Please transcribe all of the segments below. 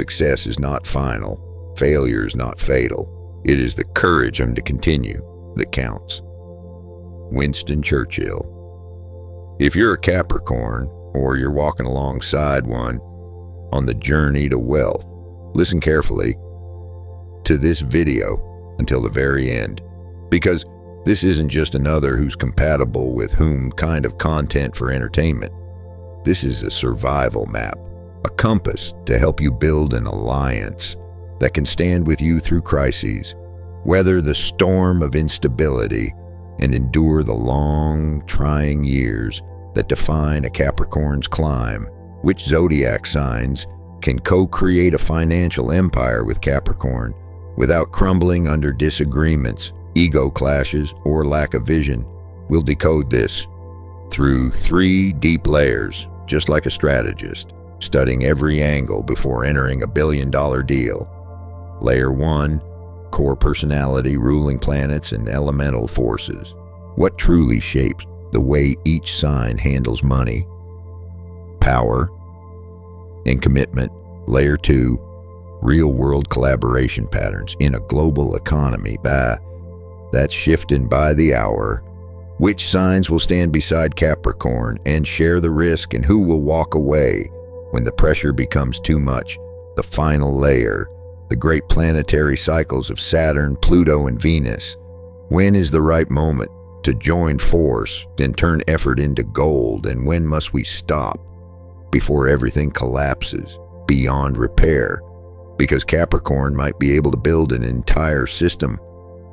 success is not final, failure is not fatal. It is the courage to continue that counts. Winston Churchill. If you're a Capricorn, or you're walking alongside one on the journey to wealth, listen carefully to this video until the very end, because this isn't just another who's compatible with whom kind of content for entertainment. This is a survival map, a compass to help you build an alliance that can stand with you through crises, weather the storm of instability, and endure the long, trying years that define a Capricorn's climb. Which zodiac signs can co-create a financial empire with Capricorn without crumbling under disagreements, ego clashes, or lack of vision? We'll decode this through 3 deep layers, just like a strategist, studying every angle before entering a billion-dollar deal. Layer 1, core personality, ruling planets, and elemental forces. What truly shapes the way each sign handles money, power, and commitment. Layer 2, real-world collaboration patterns in a global economy. That's shifting by the hour. Which signs will stand beside Capricorn and share the risk, and who will walk away when the pressure becomes too much? The final layer, the great planetary cycles of Saturn, Pluto, and Venus. When is the right moment to join force and turn effort into gold, and when must we stop before everything collapses beyond repair? Because Capricorn might be able to build an entire system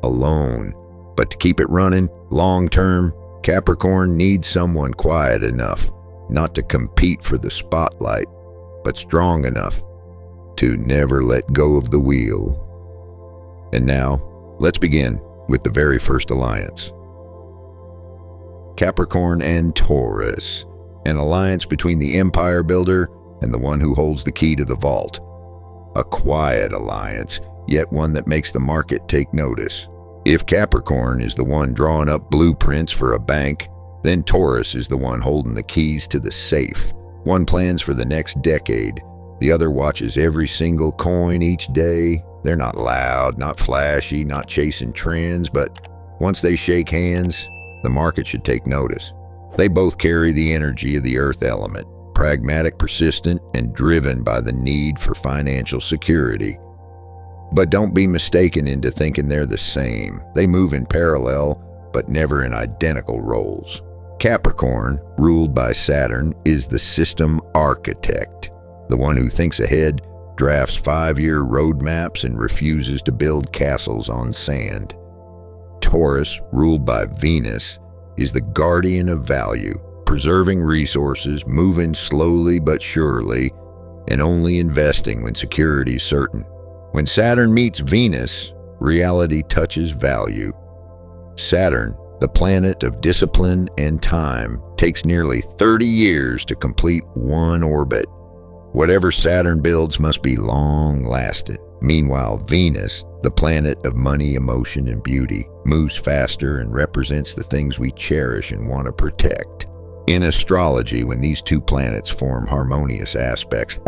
alone, but to keep it running long-term, Capricorn needs someone quiet enough not to compete for the spotlight, but strong enough to never let go of the wheel. And now, let's begin with the very first alliance. Capricorn and Taurus, an alliance between the empire builder and the one who holds the key to the vault. A quiet alliance, yet one that makes the market take notice. If Capricorn is the one drawing up blueprints for a bank, then Taurus is the one holding the keys to the safe. One plans for the next decade, the other watches every single coin each day. They're not loud, not flashy, not chasing trends, but once they shake hands, the market should take notice. They both carry the energy of the earth element, pragmatic, persistent, and driven by the need for financial security. But don't be mistaken into thinking they're the same. They move in parallel, but never in identical roles. Capricorn, ruled by Saturn, is the system architect, the one who thinks ahead, drafts 5-year roadmaps, and refuses to build castles on sand. Taurus, ruled by Venus, is the guardian of value, preserving resources, moving slowly but surely, and only investing when security is certain. When Saturn meets Venus, reality touches value. Saturn, the planet of discipline and time, takes nearly 30 years to complete one orbit. Whatever Saturn builds must be long-lasting. Meanwhile, Venus, the planet of money, emotion, and beauty, moves faster and represents the things we cherish and want to protect. In astrology, when these 2 planets form harmonious aspects,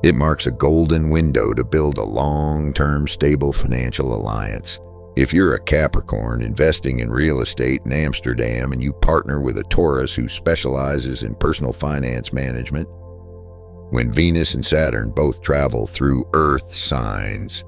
it marks a golden window to build a long-term, stable financial alliance. If you're a Capricorn investing in real estate in Amsterdam and you partner with a Taurus who specializes in personal finance management, when Venus and Saturn both travel through Earth signs,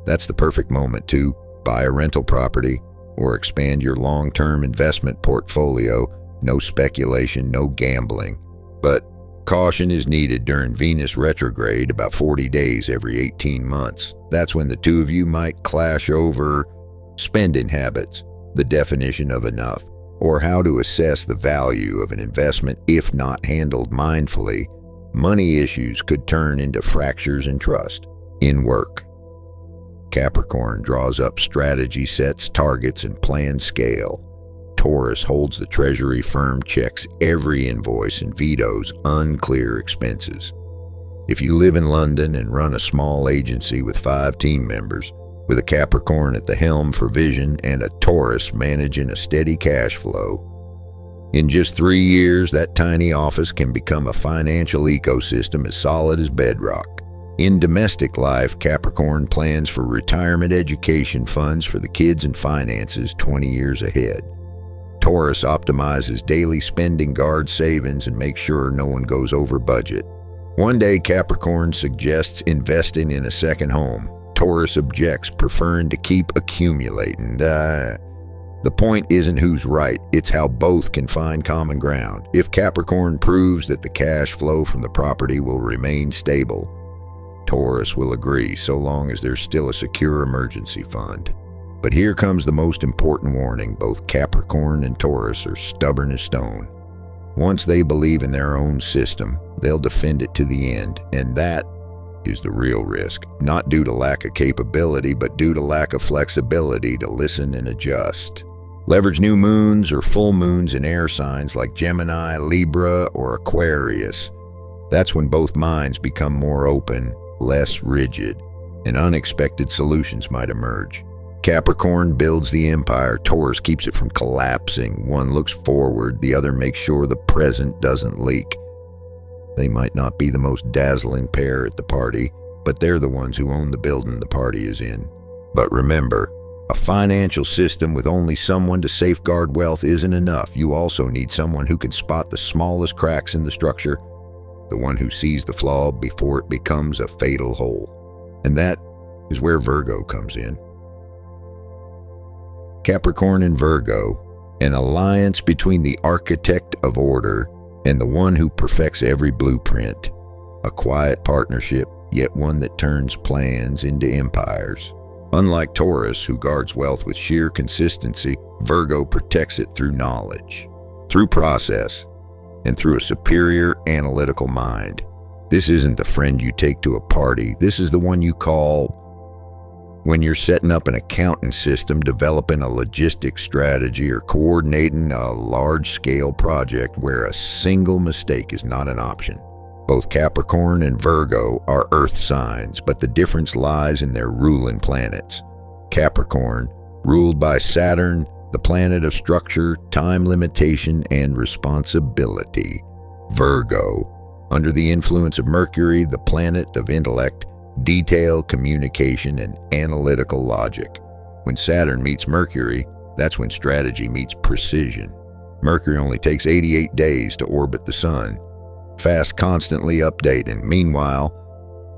that's the perfect moment to buy a rental property or expand your long-term investment portfolio. No speculation, no gambling. But caution is needed during Venus retrograde, about 40 days every 18 months. That's when the 2 of you might clash over spending habits, the definition of enough, or how to assess the value of an investment if not handled mindfully. Money issues could turn into fractures in trust. In work, Capricorn draws up strategy sets, targets, and plans scale. Taurus holds the treasury firm, checks every invoice, and vetoes unclear expenses. If you live in London and run a small agency with 5 team members, with a Capricorn at the helm for vision and a Taurus managing a steady cash flow, in just 3 years, that tiny office can become a financial ecosystem as solid as bedrock. In domestic life, Capricorn plans for retirement education funds for the kids and finances 20 years ahead. Taurus optimizes daily spending, guards savings, and makes sure no one goes over budget. One day, Capricorn suggests investing in a second home. Taurus objects, preferring to keep accumulating. The point isn't who's right, it's how both can find common ground. If Capricorn proves that the cash flow from the property will remain stable, Taurus will agree, so long as there's still a secure emergency fund. But here comes the most important warning: both Capricorn and Taurus are stubborn as stone. Once they believe in their own system, they'll defend it to the end, and that is the real risk. Not due to lack of capability, but due to lack of flexibility to listen and adjust. Leverage new moons or full moons in air signs like Gemini, Libra, or Aquarius. That's when both minds become more open, less rigid, and unexpected solutions might emerge. Capricorn builds the empire, Taurus keeps it from collapsing. One looks forward, the other makes sure the present doesn't leak. They might not be the most dazzling pair at the party, but they're the ones who own the building the party is in. But remember, a financial system with only someone to safeguard wealth isn't enough. You also need someone who can spot the smallest cracks in the structure, the one who sees the flaw before it becomes a fatal hole. And that is where Virgo comes in. Capricorn and Virgo, an alliance between the architect of order and the one who perfects every blueprint. A quiet partnership, yet one that turns plans into empires. Unlike Taurus, who guards wealth with sheer consistency, Virgo protects it through knowledge, through process, and through a superior analytical mind. This isn't the friend you take to a party. This is the one you call when you're setting up an accounting system, developing a logistics strategy, or coordinating a large-scale project where a single mistake is not an option. Both Capricorn and Virgo are earth signs, but the difference lies in their ruling planets. Capricorn, ruled by Saturn, the planet of structure, time limitation, and responsibility. Virgo, under the influence of Mercury, the planet of intellect, detail, communication, and analytical logic. When Saturn meets Mercury, that's when strategy meets precision. Mercury only takes 88 days to orbit the Sun, fast, constantly updating. Meanwhile,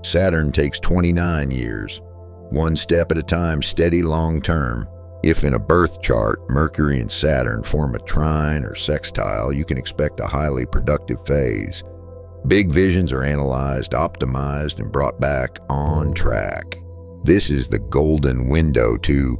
Saturn takes 29 years, one step at a time, steady long term. If in a birth chart, Mercury and Saturn form a trine or sextile, you can expect a highly productive phase. Big visions are analyzed, optimized, and brought back on track. This is the golden window to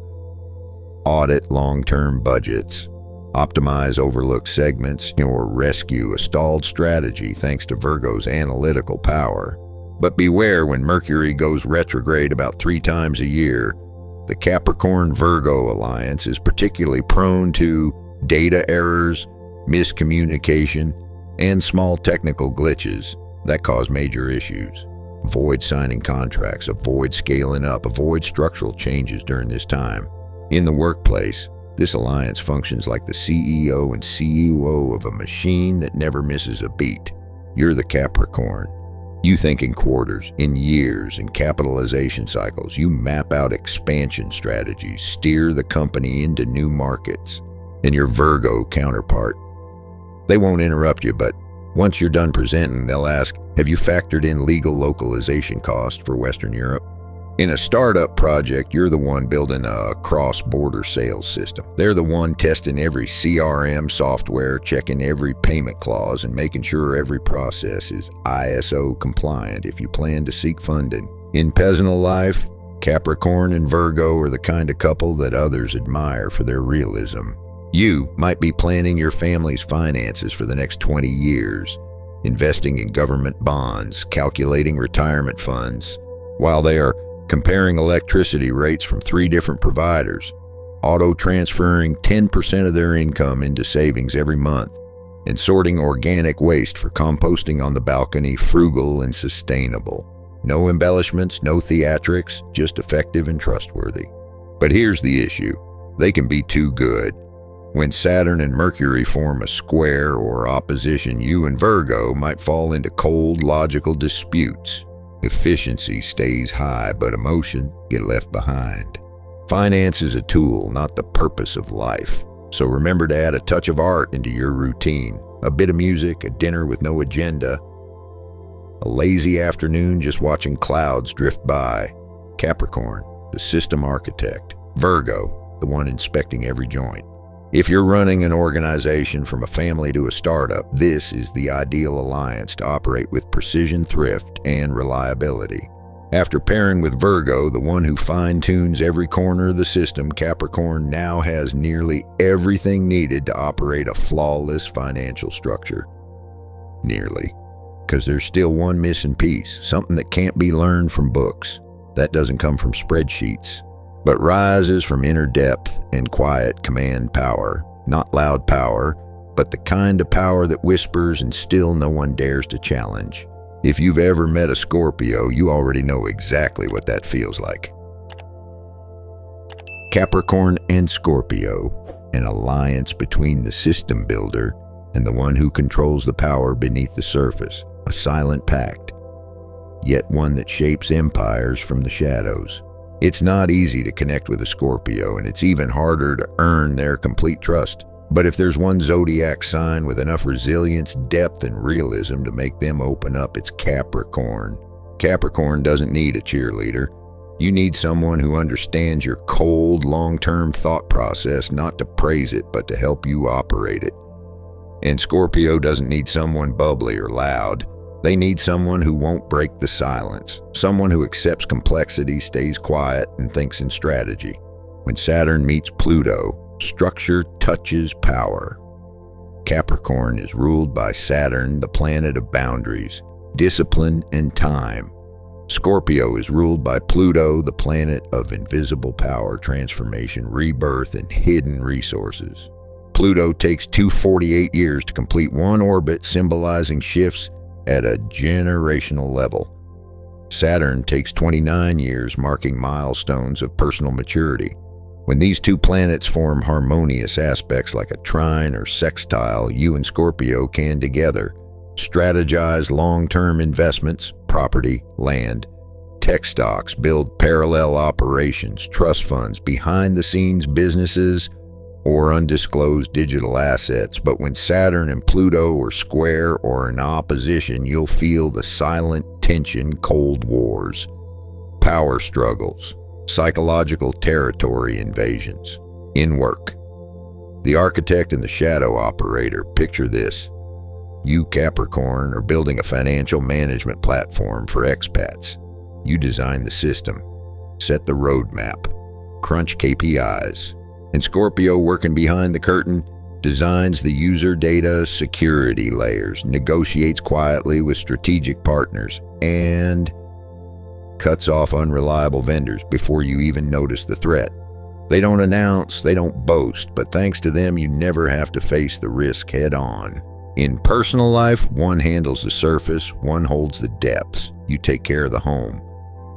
audit long-term budgets, optimize overlooked segments, or rescue a stalled strategy thanks to Virgo's analytical power. But beware when Mercury goes retrograde about 3 times a year. The Capricorn-Virgo alliance is particularly prone to data errors, miscommunication, and small technical glitches that cause major issues. Avoid signing contracts, avoid scaling up, avoid structural changes during this time. In the workplace, this alliance functions like the CEO and COO of a machine that never misses a beat. You're the Capricorn. You think in quarters, in years, in capitalization cycles. You map out expansion strategies, steer the company into new markets. And your Virgo counterpart, they won't interrupt you, but once you're done presenting, they'll ask, have you factored in legal localization costs for Western Europe? In a startup project, you're the one building a cross-border sales system. They're the one testing every CRM software, checking every payment clause, and making sure every process is ISO compliant if you plan to seek funding. In personal life, Capricorn and Virgo are the kind of couple that others admire for their realism. You might be planning your family's finances for the next 20 years, investing in government bonds, calculating retirement funds, while they are comparing electricity rates from 3 different providers, auto-transferring 10% of their income into savings every month, and sorting organic waste for composting on the balcony, frugal and sustainable. No embellishments, no theatrics, just effective and trustworthy. But here's the issue. They can be too good. When Saturn and Mercury form a square or opposition, you and Virgo might fall into cold, logical disputes. Efficiency stays high, but emotion get left behind. Finance is a tool, not the purpose of life. So remember to add a touch of art into your routine. A bit of music, a dinner with no agenda, a lazy afternoon just watching clouds drift by. Capricorn, the system architect. Virgo, the one inspecting every joint. If you're running an organization from a family to a startup, this is the ideal alliance to operate with precision, thrift, and reliability. After pairing with Virgo, the one who fine-tunes every corner of the system, Capricorn now has nearly everything needed to operate a flawless financial structure. Nearly. Because there's still one missing piece, something that can't be learned from books. That doesn't come from spreadsheets, but rises from inner depth and quiet command power. Not loud power, but the kind of power that whispers and still no one dares to challenge. If you've ever met a Scorpio, you already know exactly what that feels like. Capricorn and Scorpio, an alliance between the system builder and the one who controls the power beneath the surface. A silent pact, yet one that shapes empires from the shadows. It's not easy to connect with a Scorpio, and it's even harder to earn their complete trust. But if there's one zodiac sign with enough resilience, depth, and realism to make them open up, it's Capricorn. Capricorn doesn't need a cheerleader. You need someone who understands your cold, long-term thought process, not to praise it, but to help you operate it. And Scorpio doesn't need someone bubbly or loud. They need someone who won't break the silence, someone who accepts complexity, stays quiet, and thinks in strategy. When Saturn meets Pluto, structure touches power. Capricorn is ruled by Saturn, the planet of boundaries, discipline, and time. Scorpio is ruled by Pluto, the planet of invisible power, transformation, rebirth, and hidden resources. Pluto takes 248 years to complete one orbit, symbolizing shifts at a generational level. Saturn takes 29 years, marking milestones of personal maturity. When these two planets form harmonious aspects like a trine or sextile, you and Scorpio can together strategize long-term investments, property, land, tech stocks, build parallel operations, trust funds, behind-the-scenes businesses, or undisclosed digital assets. But when Saturn and Pluto are square or in opposition, you'll feel the silent tension, cold wars, power struggles, psychological territory invasions. In work, the architect and the shadow operator. Picture this. You, Capricorn, are building a financial management platform for expats. You design the system, set the roadmap, crunch KPIs. And Scorpio, working behind the curtain, designs the user data security layers, negotiates quietly with strategic partners, and cuts off unreliable vendors before you even notice the threat. They don't announce, they don't boast, but thanks to them, you never have to face the risk head on. In personal life, one handles the surface, one holds the depths. You take care of the home.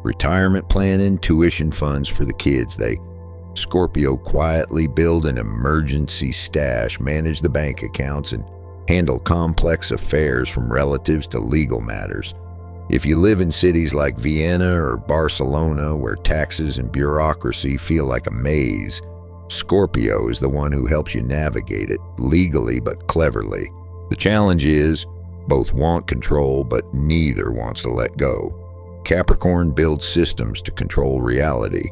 Retirement planning, tuition funds for the kids. Scorpio quietly build an emergency stash, manage the bank accounts, and handle complex affairs from relatives to legal matters. If you live in cities like Vienna or Barcelona, where taxes and bureaucracy feel like a maze, Scorpio is the one who helps you navigate it, legally but cleverly. The challenge is, both want control, but neither wants to let go. Capricorn builds systems to control reality.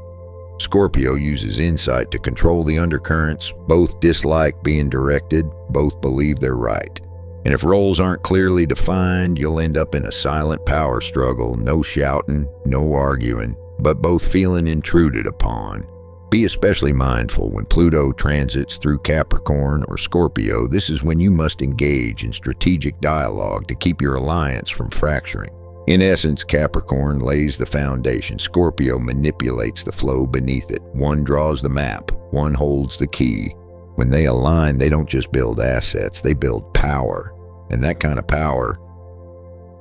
Scorpio uses insight to control the undercurrents. Both dislike being directed, both believe they're right. And if roles aren't clearly defined, you'll end up in a silent power struggle, no shouting, no arguing, but both feeling intruded upon. Be especially mindful when Pluto transits through Capricorn or Scorpio. This is when you must engage in strategic dialogue to keep your alliance from fracturing. In essence, Capricorn lays the foundation. Scorpio manipulates the flow beneath it. One draws the map, one holds the key. When they align, they don't just build assets, they build power. And that kind of power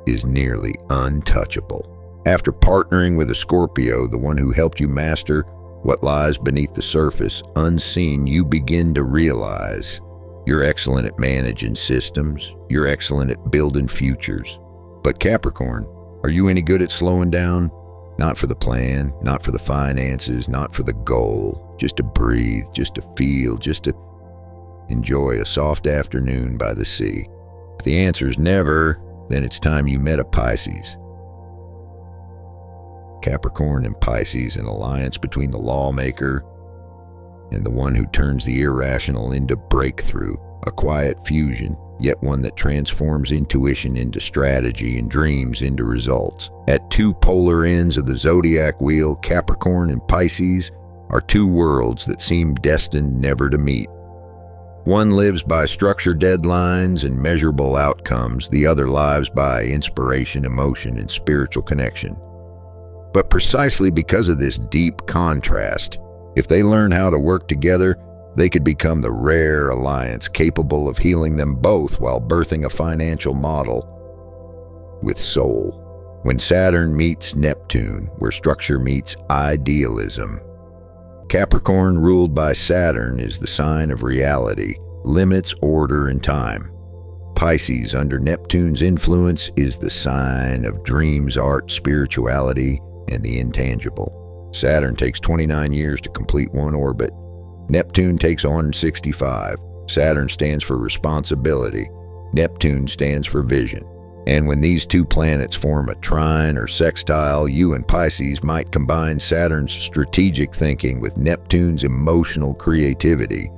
is nearly untouchable. After partnering with a Scorpio, the one who helped you master what lies beneath the surface, unseen, you begin to realize you're excellent at managing systems, you're excellent at building futures. But Capricorn, Are you any good at slowing down? Not for the plan, not for the finances, not for the goal, just to breathe, just to feel, just to enjoy a soft afternoon by the sea. If the answer is never, then it's time you met a Pisces. Capricorn and Pisces, an alliance between the lawmaker and the one who turns the irrational into breakthrough, a quiet fusion, yet one that transforms intuition into strategy and dreams into results. At two polar ends of the Zodiac wheel, Capricorn and Pisces are two worlds that seem destined never to meet. One lives by structured deadlines and measurable outcomes, the other lives by inspiration, emotion, and spiritual connection. But precisely because of this deep contrast, if they learn how to work together, they could become the rare alliance capable of healing them both while birthing a financial model with soul. When Saturn meets Neptune, where structure meets idealism. Capricorn, ruled by Saturn, is the sign of reality, limits, order, and time. Pisces, under Neptune's influence, is the sign of dreams, art, spirituality, and the intangible. Saturn takes 29 years to complete one orbit. Neptune takes on 65. Saturn stands for responsibility. Neptune stands for vision. And when these two planets form a trine or sextile, you and Pisces might combine Saturn's strategic thinking with Neptune's emotional creativity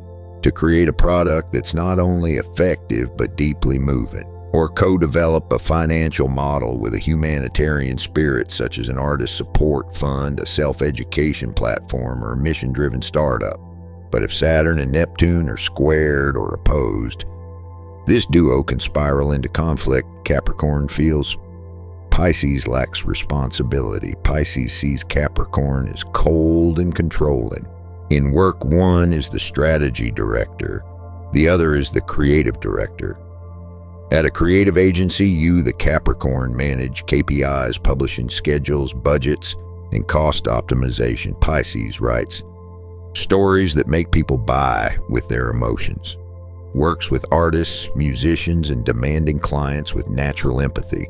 to create a product that's not only effective but deeply moving. Or co-develop a financial model with a humanitarian spirit, such as an artist support fund, a self-education platform, or a mission-driven startup. But if Saturn and Neptune are squared or opposed, this duo can spiral into conflict. Capricorn feels Pisces lacks responsibility. Pisces sees Capricorn as cold and controlling. In work, one is the strategy director, the other is the creative director. At a creative agency, you, the Capricorn, manage KPIs, publishing schedules, budgets, and cost optimization. Pisces writes stories that make people buy with their emotions. Works with artists, musicians, and demanding clients with natural empathy.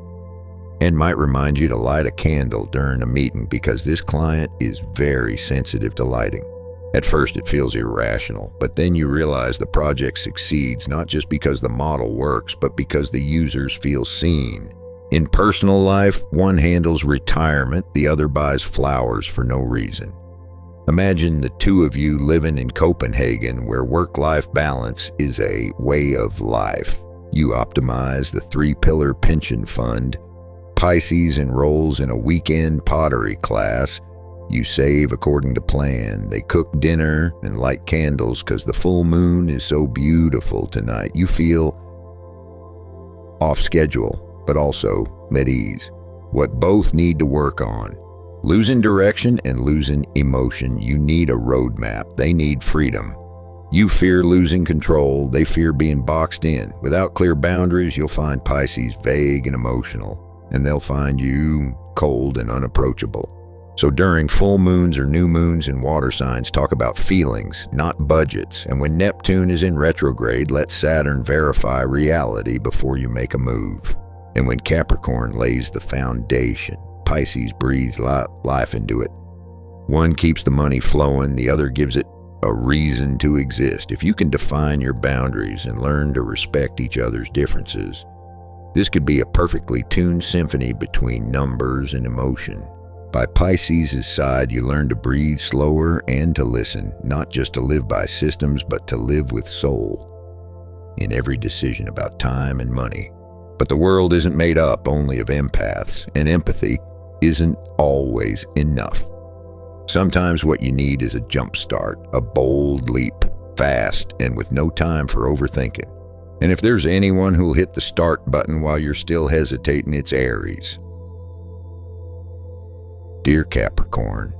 And might remind you to light a candle during a meeting because this client is very sensitive to lighting. At first it feels irrational, but then you realize the project succeeds not just because the model works, but because the users feel seen. In personal life, one handles retirement, the other buys flowers for no reason. Imagine the two of you living in Copenhagen, where work-life balance is a way of life. You optimize the 3-pillar pension fund. Pisces enrolls in a weekend pottery class. You save according to plan. They cook dinner and light candles because the full moon is so beautiful tonight. You feel off schedule, but also at ease. What both need to work on. Losing direction and losing emotion. You need a roadmap. They need freedom. You fear losing control. They fear being boxed in. Without clear boundaries, you'll find Pisces vague and emotional, and they'll find you cold and unapproachable. So during full moons or new moons in water signs, talk about feelings, not budgets. And when Neptune is in retrograde, let Saturn verify reality before you make a move. And when Capricorn lays the foundation, Pisces breathes life into it. One keeps the money flowing, the other gives it a reason to exist. If you can define your boundaries and learn to respect each other's differences, this could be a perfectly tuned symphony between numbers and emotion. By Pisces' side, you learn to breathe slower and to listen, not just to live by systems, but to live with soul in every decision about time and money. But the world isn't made up only of empaths, and empathy isn't always enough. Sometimes what you need is a jump start, a bold leap, fast, and with no time for overthinking. And if there's anyone who'll hit the start button while you're still hesitating, it's Aries. Dear Capricorn,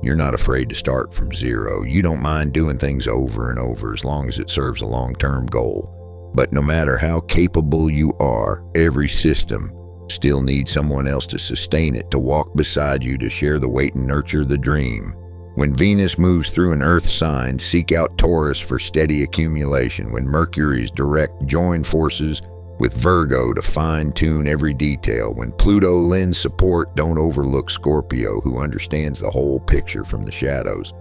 you're not afraid to start from zero. You don't mind doing things over and over as long as it serves a long-term goal. But no matter how capable you are, every system still needs someone else to sustain it, to walk beside you, to share the weight and nurture the dream. When Venus moves through an earth sign, seek out Taurus for steady accumulation. When Mercury's direct, join forces With Virgo to fine-tune every detail. When Pluto lends support, don't overlook Scorpio, who understands the whole picture from the shadows.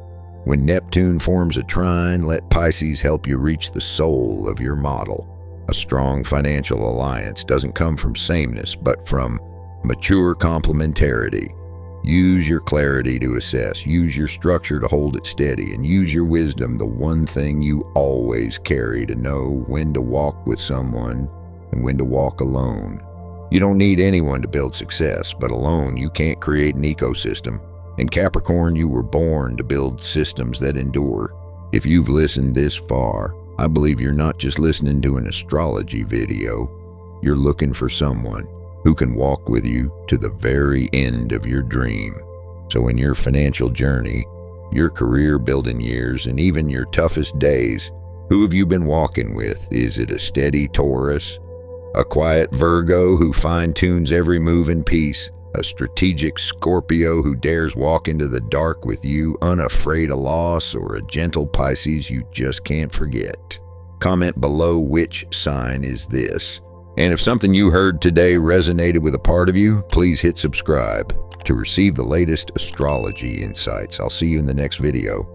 When Neptune forms a trine, let Pisces help you reach the soul of your model. A strong financial alliance doesn't come from sameness, but from mature complementarity. Use your clarity to assess, use your structure to hold it steady, and use your wisdom, the one thing you always carry, to know when to walk with someone and when to walk alone. You don't need anyone to build success, but alone you can't create an ecosystem. In Capricorn, you were born to build systems that endure. If you've listened this far, I believe you're not just listening to an astrology video. You're looking for someone who can walk with you to the very end of your dream. So in your financial journey, your career building years, and even your toughest days, who have you been walking with? Is it a steady Taurus, a quiet Virgo who fine-tunes every move in peace, a strategic Scorpio who dares walk into the dark with you, unafraid of loss, or a gentle Pisces you just can't forget? Comment below which sign is this. And if something you heard today resonated with a part of you, please hit subscribe to receive the latest astrology insights. I'll see you in the next video.